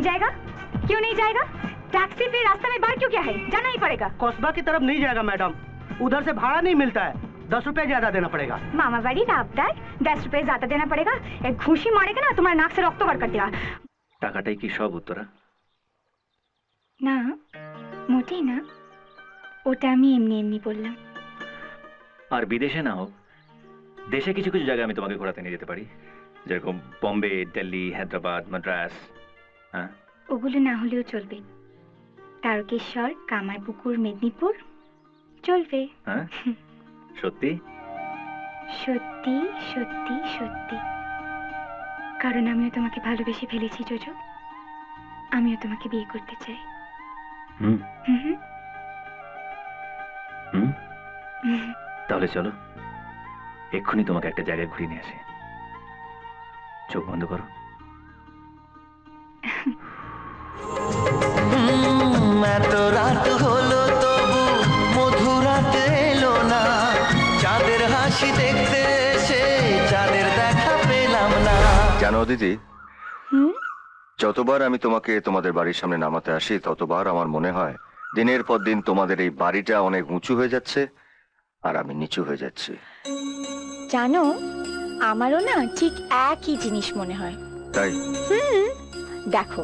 जाएगा? क्यों नहीं जाएगा? टैक्सी पे रास्ते में बार क्यों क्या है? जाना ही पड़ेगा। कस्बा की तरफ नहीं जाएगा मैडम, उधर से भाड़ा नहीं मिलता है, 10 रुपए ज्यादा देना पड़ेगा। मामा बाड़ी दाबदार 10 रुपए ज्यादा देना पड़ेगा। एक घुसी मारेगा ना तुम्हारे नाक से रक्त বার कर देगा। টাকাটাই কি সব উত্তরা? না মোটেই না, ওটা আমি এমনি এমনি বললাম। আর বিদেশে না হোক, দেশে কিছু কিছু জায়গায় আমি তোমাকে ঘোরাতে নিয়ে যেতে পারি, যেরকম বম্বে, দিল্লি, হায়দ্রাবাদ, মাদ্রাস। হ্যাঁ, ওগুলো না হলেও চলবে। তারকেশ্বর, কামারপুকুর, মেদিনীপুর চলবে। হ্যাঁ সত্যি? সত্যি সত্যি সত্যি, কারণ আমিও তোমাকে ভালোবেসে ফেলেছি জোজো, আমিও তোমাকে বিয়ে করতে চাই। হুম হুম, তাহলে চলো এক্ষুনি তোমাকে একটা জায়গায় ঘুরিয়ে নিয়ে আসি। চোখ বন্ধ করো। এত রাত হলো তবু মধুরাত এলো না, চাঁদের হাসি দেখতে এসে চাঁদের দেখা পেলাম না। জানো দিদি, যতবার আমি তোমাকে তোমাদের বাড়ির সামনে নামাতে আসি ততবার আমার মনে হয় দিনের পর দিন তোমাদের এই বাড়িটা অনেক উঁচু হয়ে যাচ্ছে আর আমি নিচু হয়ে যাচ্ছি। জানো, আমারও না ঠিক একই জিনিস মনে হয়। তাই? দেখো,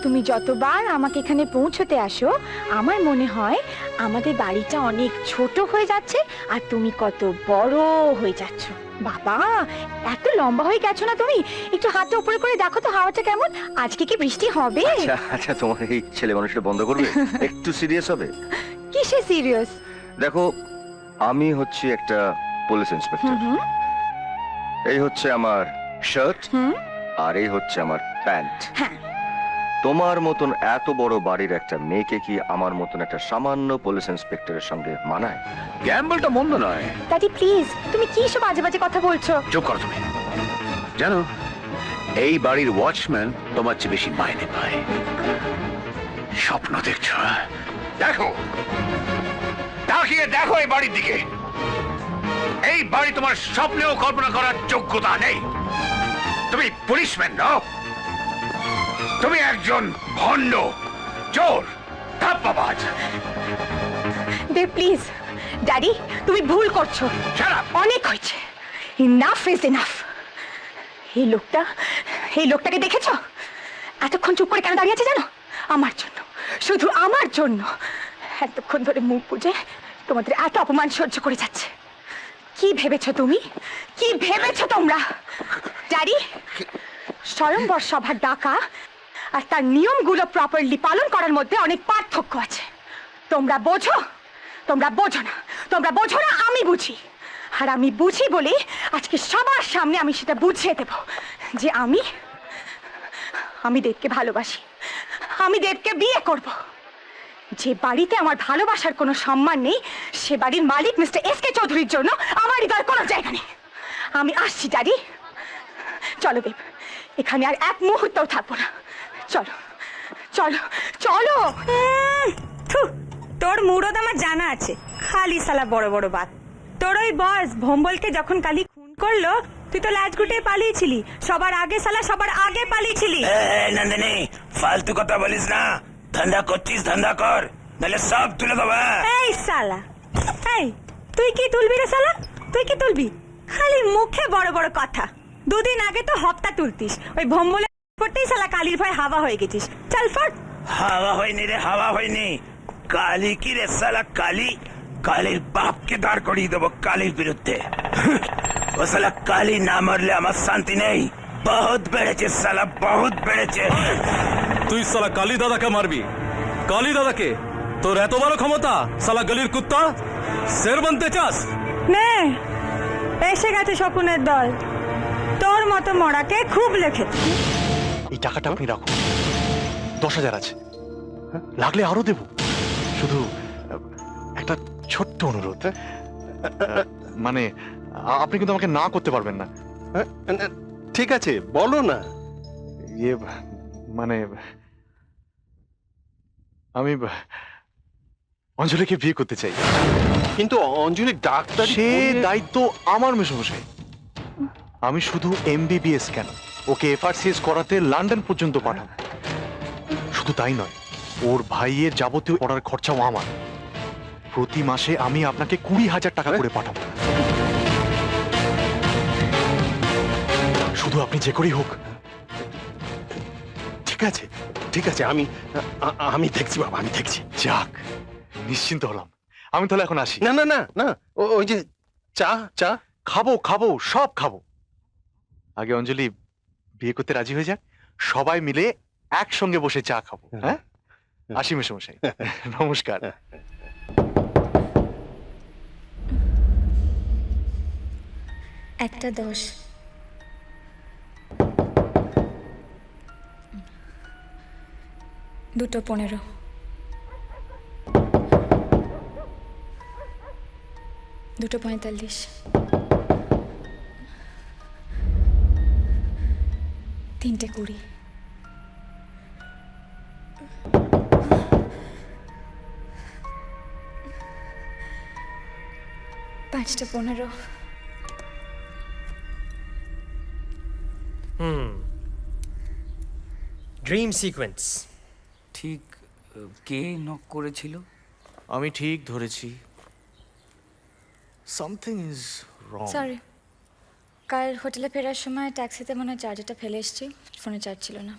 তুমি যতবার আমাকে এখানে পৌঁছতে আসো আমার মনে হয় আমাদের বাড়িটা অনেক ছোট হয়ে যাচ্ছে আর তুমি কত বড় হয়ে যাচ্ছ। বাবা, এত লম্বা হয়ে গেছো না তুমি? একটু হাতটা উপরে করে দেখো তো হাওয়াটা কেমন। আজকে কি বৃষ্টি হবে? আচ্ছা আচ্ছা, তোমার এই ছেলে মানুষটা বন্ধ করবে, একটু সিরিয়াস হবে। কিসে সিরিয়াস? দেখো, আমি হচ্ছি একটা পুলিশ ইন্সপেক্টর, এই হচ্ছে আমার শার্ট আর এই হচ্ছে আমার প্যান্ট। তোমার মতন এত বড় বাড়ির একটা মেয়েকে কি আমার মতন একটা সামান্য পুলিশ ইন্সপেক্টরের সঙ্গে মানায়? গ্যাম্বলটা মন্দ নয়। দাদি প্লিজ, তুমি কি সব বাজে বাজে কথা বলছো? চুপ করো তুমি। জানো, এই বাড়ির ওয়াচম্যান তোমার চেয়ে বেশি মাইনে পায়। স্বপ্ন দেখছো? দেখো, তাকিয়ে দেখো এই বাড়ির দিকে। এই বাড়ি তোমার স্বপ্নেও কল্পনা করার যোগ্যতা নেই। তুমি পুলিশম্যান নও, তুমি একজন ভণ্ড, চোর, ধাপ্পাবাজ। দেব প্লিজ, ড্যাডি তুমি ভুল করছো। অনেক হয়েছে, ইনাফ ইজ ইনাফ। এই লোকটাকে দেখেছো? এতক্ষণ চুপ করে কেন দাঁড়িয়ে আছে জানো? আমার জন্য, শুধু আমার জন্য এতক্ষণ ধরে মুখ বুজে তোমাদের এত অপমান সহ্য করে যাচ্ছে। কি ভেবেছো তুমি? কি ভেবেছো তোমরা? ড্যাডি, স্বয়ংবর সভা ডাকা আর তার নিয়মগুলো প্রপারলি পালন করার মধ্যে অনেক পার্থক্য আছে। তোমরা বোঝো? তোমরা বোঝো না, তোমরা বোঝো না, আমি বুঝি। আর আমি বুঝি বলে আজকে সবার সামনে আমি সেটা বুঝিয়ে দেব যে আমি দেবকে ভালোবাসি, আমি দেবকে বিয়ে করব। যে বাড়িতে আমার ভালোবাসার কোনো সম্মান নেই সে বাড়ির মালিক মিস্টার এসকে চৌধুরীর জন্য আমার হৃদয়ের কোনো জায়গা নেই। আমি আসছি ড্যাডি, চলো দেব, এখানে আর এক মুহূর্তও থাকবো না। চলো চলো চলো। তোর মুরদ আমার জানা আছে, খালি সালা বড় বড় বাত। তোর ওই বস ভম্বলকে যখন কালি খুন করলো তুই তো লাজ গুটে পালিয়েছিলি, সবার আগে সালা সবার আগে পালিয়েছিলি। নন্দিনী, ফালতু কথা বলিস না। ধান্দা করছিস, ধান্দা কর, নাহলে সব তুলে দেবো। এই সালা, এই তুই কি তুলবি রে সালা? তুই কি তুলবি? খালি মুখে বড় বড় কথা। দুদিন আগে তো হপ্তা তুলতিস, ওই ভম্বলের করতেই সালা কালির ভয় হাওয়া হয়ে গেছিস। চল ফট। হাওয়া হয়নি রে, হাওয়া হয়নি। কালি কি রে সালা? কালি, কালির বাপকে দাঁড় করিয়ে দেবো কালির বিরুদ্ধে। ও সালা কালি না মরলে আমার শান্তি নেই। বহুত বেড়েছে সালা, বহুত বেড়েছে। তুই সালা কালী দাদাকে মারবি? কালী দাদাকে? তোর এত বড় ক্ষমতা সালা গলির কুত্তা? শের বানতে চাস? নে, এসে গেছে শকুনের দল। তোর মতো মরাকে খুব লেখেছে। এই টাকাটা আপনি রাখুন, 10,000 আছে, লাগলে আরো দেব। শুধু একটা ছোট্ট অনুরোধ, মানে আপনি কিন্তু আমাকে না করতে পারবেন না। ঠিক আছে, বলো না। ইয়ে মানে আমি অঞ্জলিকে বিয়ে করতে চাই। কিন্তু অঞ্জলি ডাক্তার, সে দায়িত্ব আমার মেশমশাই। আমি শুধু MBBS কেন, ওকে FRCS করাতে লন্ডন পর্যন্ত পাঠাবো। শুধু তাই নয়, ওর ভাইয়ের যাবতীয় পড়ার খরচাও আমার। প্রতি মাসে আমি আপনাকে 20,000 টাকা করে পাঠাবো। শুধু আপনি যে করেই হোক। ঠিক আছে, ঠিক আছে, আমি দেখছি বাবা, আমি দেখছি। যাক, নিশ্চিন্ত হলাম। আমি তাহলে এখন আসি। না না না না, ওই যে চা চা। খাবো খাবো, সব খাবো। আগে অঞ্জলি বিয়ে করতে রাজি হয়ে যাক, সবাই মিলে একসঙ্গে বসে চা খাবো। হ্যাঁ, আসি মেশামশাই। নমস্কার। একটা 10, দুটো 15, দুটো 45, তিনটে 20, পাঁচটা 15। Dream sequence. ঠিক কে নক করেছিল? আমি ঠিক ধরেছি। Something is wrong. সরি, কাল হোটেলে ফেরার সময় ট্যাক্সিতে মনে হয় চার্জারটা ফেলে এসেছি, ফোনে চার্জ ছিল না।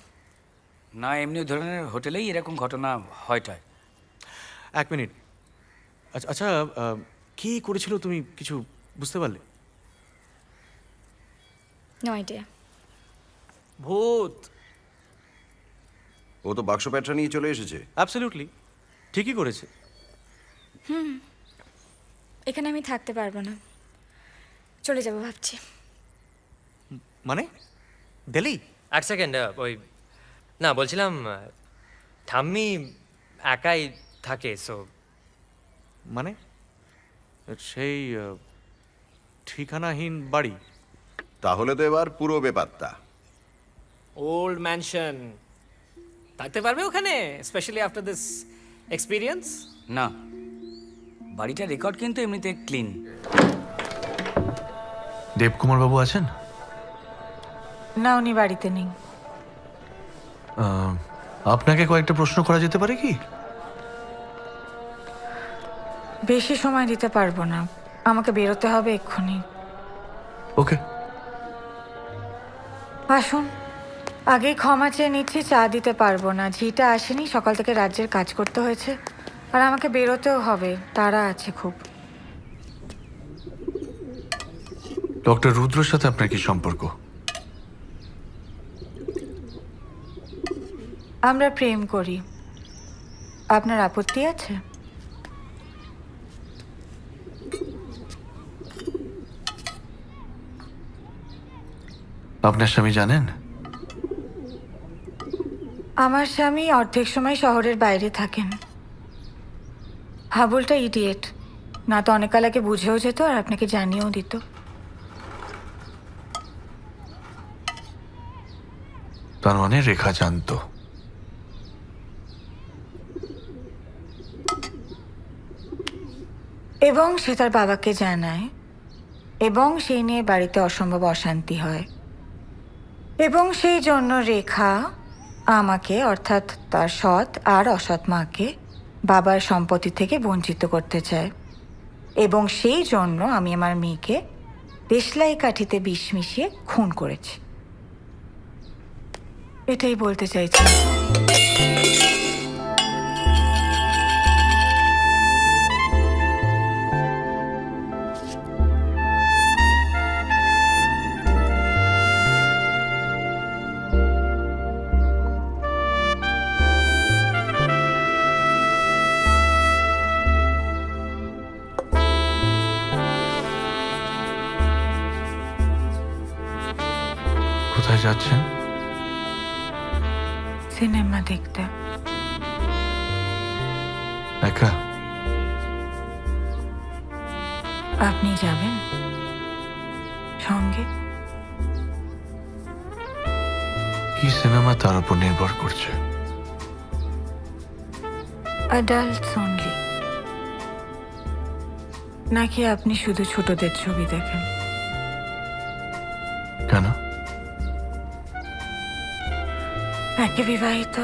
না, এমনি ধরনের হোটেলেই এরকম ঘটনা হয়টায়। এক মিনিট। আচ্ছা আচ্ছা, কি করেছিল তুমি কিছু বুঝতে পারলে? No idea. ভূত। ও তো বাক্স প্যাটরা নিয়ে চলে এসেছে। অ্যাবসলিউটলি ঠিকই করেছে। এখানে আমি থাকতে পারবো না, চলে যাব ভাবছি। মানে দিল্লি? এক সেকেন্ড, ওই না বলছিলাম ঠাম্মি একাই থাকে, সো মানে সেই ঠিকানাহীন বাড়ি? তাহলে তো এবার পুরো বেপাত্তা। ওল্ড ম্যানশন থাকতে পারবে ওখানে, স্পেশালি আফটার দিস এক্সপিরিয়েন্স? না, বাড়িটার রেকর্ড কিন্তু এমনিতে ক্লিন। দেবকুমার বাবু আছেন? না, উনি বাড়িতে নেই। আপনাকে কয়েকটা প্রশ্ন করা যেতে পারে কি? বেশি সময় দিতে পারবো না, আমাকে বেরোতে হবে এক্ষুনি। ওকে। আসুন, আগেই ক্ষমা চেয়ে নিচ্ছি, চা দিতে পারবো না। ঝিটা আসেনি, সকাল থেকে রাজ্যের কাজ করতে হয়েছে, আর আমাকে বেরোতেও হবে, তাড়া আছে খুব। ডক্টর রুদ্রর সাথে আপনার কি সম্পর্ক? আমরা প্রেম করি। আপনার আপত্তি আছে? আপনার স্বামী জানেন? আমার স্বামী অর্ধেক সময় শহরের বাইরে থাকেন। হাবুলটা ইডিয়েট, না তো অনেক কাল আগে বুঝেও যেত আর আপনাকে জানিয়েও দিত। তার মানে রেখা জানতো। এবং সে তার বাবাকে জানায়, এবং সেই নিয়ে বাড়িতে অসম্ভব অশান্তি হয়, এবং সেই জন্য রেখা আমাকে, অর্থাৎ তার সৎ আর অসৎ মাকে, বাবার সম্পত্তি থেকে বঞ্চিত করতে চায়। এবং সেই জন্য আমি আমার মেয়েকে দেশলাই কাঠিতে বিষ মিশিয়ে খুন করেছি। এটাই বলতে চাইছি। কোথায় যাচ্ছেন? সিনেমা দেখতে। একা? আপনি যাবেন সঙ্গে? কি সিনেমা তার উপর নির্ভর করছে। অ্যাডাল্টস অনলি, নাকি আপনি শুধু ছোটদের ছবি দেখেন? কেন? একে বিবাহিত,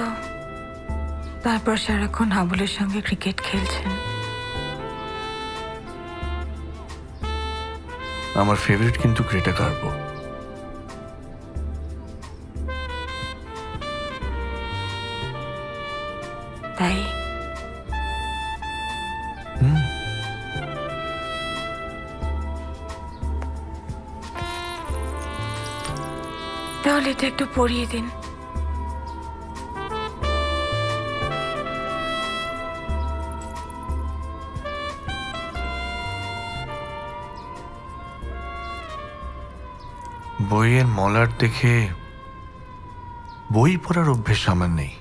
তারপর সারাক্ষণ হাবুলের সঙ্গে ক্রিকেট খেলছেন। আমার ফেভারিট কিন্তু গ্রেটা গার্বো। তাই তাহলে এটা একটু পড়িয়ে দিন। বইয়ের মলার দেখে বই পড়ার অভ্যেস আমার নেই।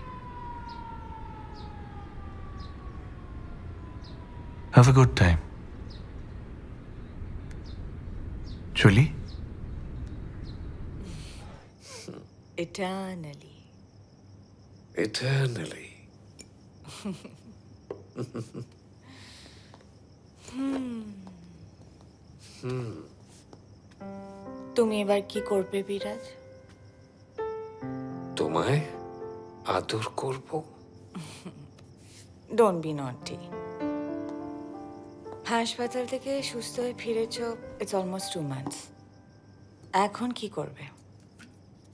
Have a good time. চলি। Eternally. Eternally. তুমি এবার কি করবে বিরাজ? তোমায় আদর করব। ডোন্ট বি নটি। হাসপাতাল থেকে সুস্থ হয়ে ফিরেছ, ইটস অলমোস্ট 2 months। এখন কি করবে?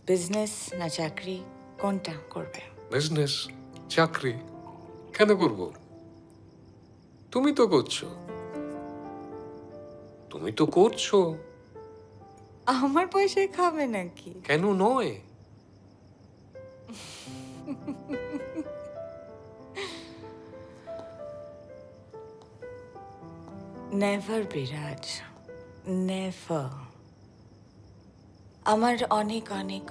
বিজনেস না চাকরি, কোনটা করবে? বিজনেস, চাকরি কেন করব? তুমি তো করছো। তুমি তো করছো। আমার পয়সায় খাবে নাকি? কেন নয়? নেভার বিরাজ, নেভার। আমার অনেক অনেক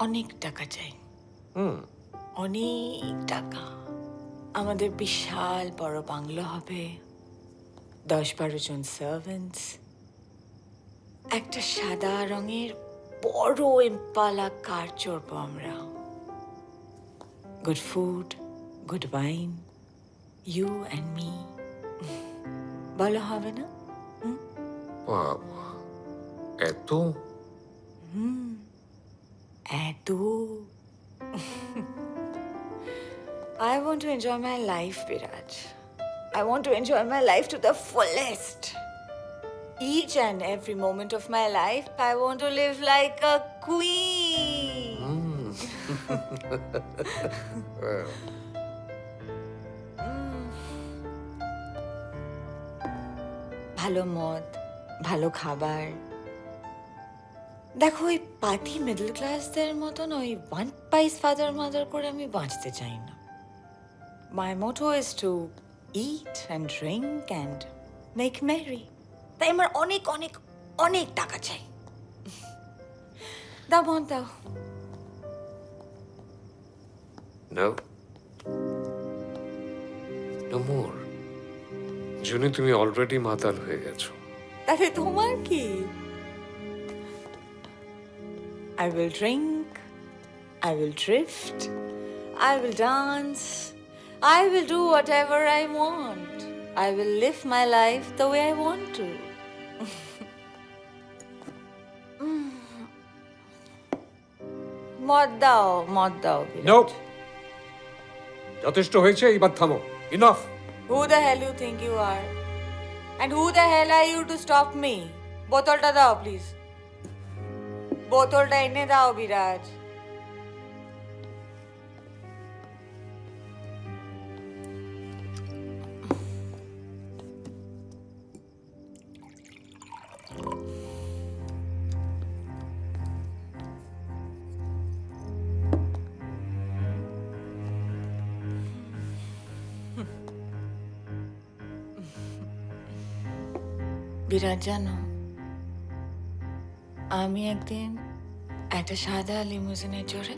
অনেক টাকা চাই। অনেক টাকা। আমাদের বিশাল বড় বাংলো হবে, 10-12 জন সার্ভেন্টস, একটা সাদা রঙের বড় ইম্পালা কার চড়বো আমরা। Good food, good wine, you and me. বলো হবে না? বাবা, এত এত I want to enjoy my life, Biraj. I want to enjoy my life to the fullest. Each and every moment of my life, I want to live like a queen. ভালো মদ, ভালো খাবার। দেখো, ওই পাতি মিডল ক্লাসদের মতন ওই one পাইস ফাদার মাদার করে আমি বাঁচতে চাই না। My motto is to eat and drink and make merry. তাই আমার অনেক অনেক অনেক টাকা চাই। দাও বোন, দাও। No. No more. জুনি, তুমি অলরেডি মাতাল হয়ে গেছো। তাহলে তোমার কি? I will drink, I will drift, I will dance, I will do whatever I want. I will live my life the way I want to. মদ দাও, মদ দাও। No. যথেষ্ট হয়েছে, এবার থামো। Enough. Who the hell you think you are? And who the hell are you to stop me? বোতলটা দাও প্লিজ। বোতলটা এনে দাও বিরাজ। বিরাজ, জানো, আমি একদিন একটা সাদা লিমুজিনে চড়ে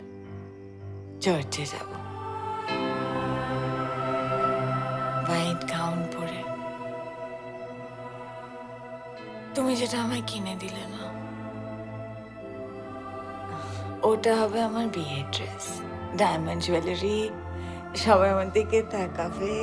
চার্চে যাব, হোয়াইট গাউন পরে। তুমি যেটা আমায় কিনে দিলে না, ওটা হবে আমার বিয়ের ড্রেস। ডায়মন্ড জুয়েলারি, সবাই আমার দিকে তাকাবে।